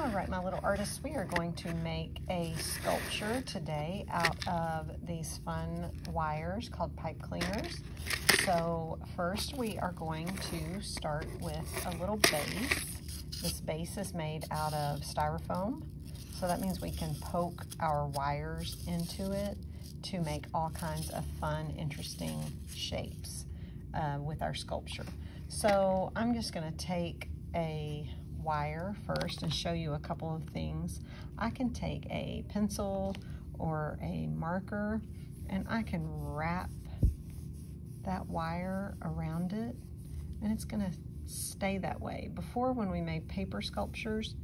All right, my little artists, we are going to make a sculpture today out of these fun wires called pipe cleaners. So first we are going to start with a little base. This base is made out of styrofoam. So that means we can poke our wires into it to make all kinds of fun, interesting shapes with our sculpture. So I'm just gonna take a wire first and show you a couple of things. I can take a pencil or a marker and I can wrap that wire around it and it's gonna stay that way. Before, when we made paper sculptures,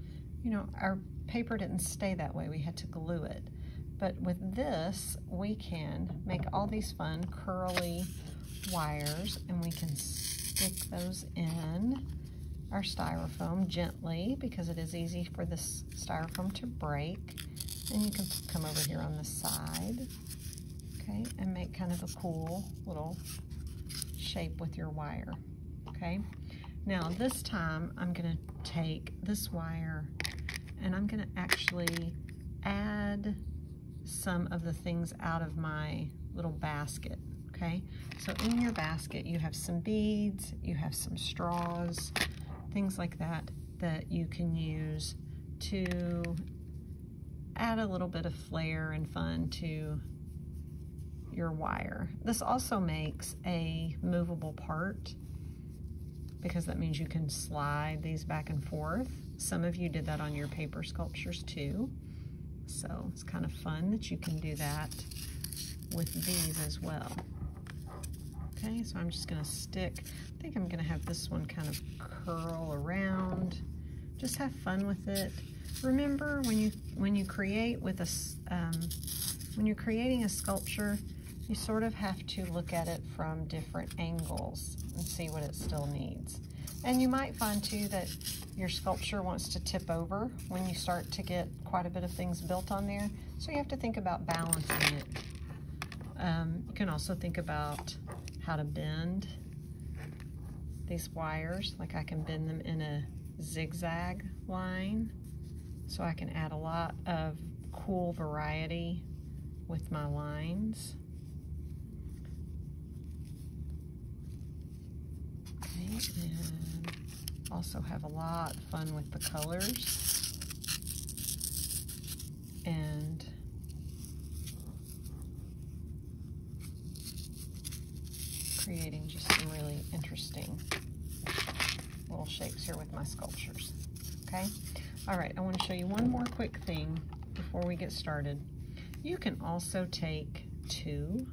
you know, our paper didn't stay that way. We had to glue it. But with this, we can make all these fun curly wires and we can stick those in our styrofoam gently because it is easy for this styrofoam to break. And you can come over here on the side, okay, and make kind of a cool little shape with your wire, okay? Now this time I'm gonna take this wire and I'm gonna actually add some of the things out of my little basket, okay? So in your basket you have some beads, you have some straws, things like that that you can use to add a little bit of flair and fun to your wire. This also makes a movable part because that means you can slide these back and forth. Some of you did that on your paper sculptures too. So it's kind of fun that you can do that with these as well. Okay, so I'm just gonna stick, I think I'm gonna have this one kind of curl around. Just have fun with it. Remember, when you create with a, when you're creating a sculpture, you sort of have to look at it from different angles and see what it still needs. And you might find too that your sculpture wants to tip over when you start to get quite a bit of things built on there. So you have to think about balancing it. You can also think about how to bend these wires. Like I can bend them in a zigzag line so I can add a lot of cool variety with my lines. Okay, and also have a lot of fun with the colors and creating just some really interesting little shapes here with my sculptures, okay? All right, I want to show you one more quick thing before we get started. You can also take two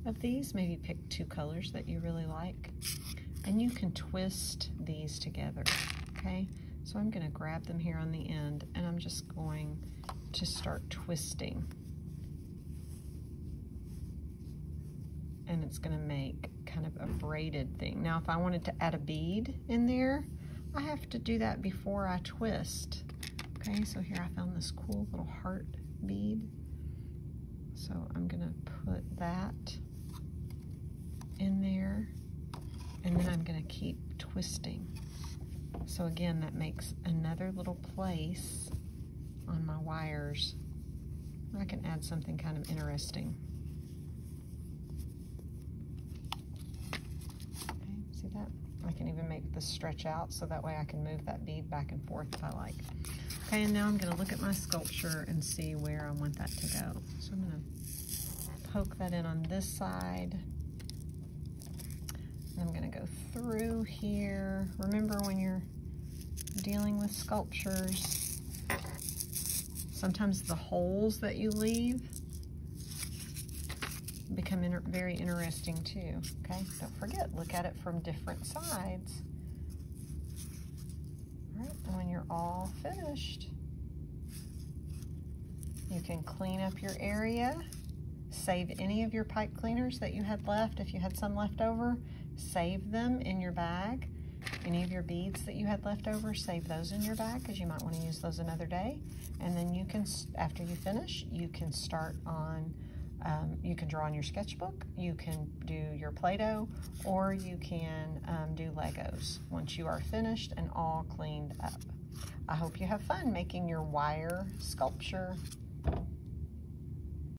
of these, maybe pick two colors that you really like, and you can twist these together, okay? So I'm gonna grab them here on the end and I'm just going to start twisting. And it's gonna make kind of a braided thing. Now, if I wanted to add a bead in there, I have to do that before I twist. Okay, so here I found this cool little heart bead. So I'm gonna put that in there, and then I'm gonna keep twisting. So again, that makes another little place on my wires. I can add something kind of interesting. See that? I can even make this stretch out so that way I can move that bead back and forth if I like. Okay, and now I'm going to look at my sculpture and see where I want that to go. So I'm going to poke that in on this side. And I'm going to go through here. Remember, when you're dealing with sculptures, sometimes the holes that you leave become very interesting too, okay? Don't forget, look at it from different sides. All right, and when you're all finished, you can clean up your area, save any of your pipe cleaners that you had left. If you had some left over, save them in your bag. Any of your beads that you had left over, save those in your bag because you might want to use those another day. And then you can, after you finish, you can start on you can draw on your sketchbook, you can do your Play-Doh, or you can do Legos once you are finished and all cleaned up. I hope you have fun making your wire sculpture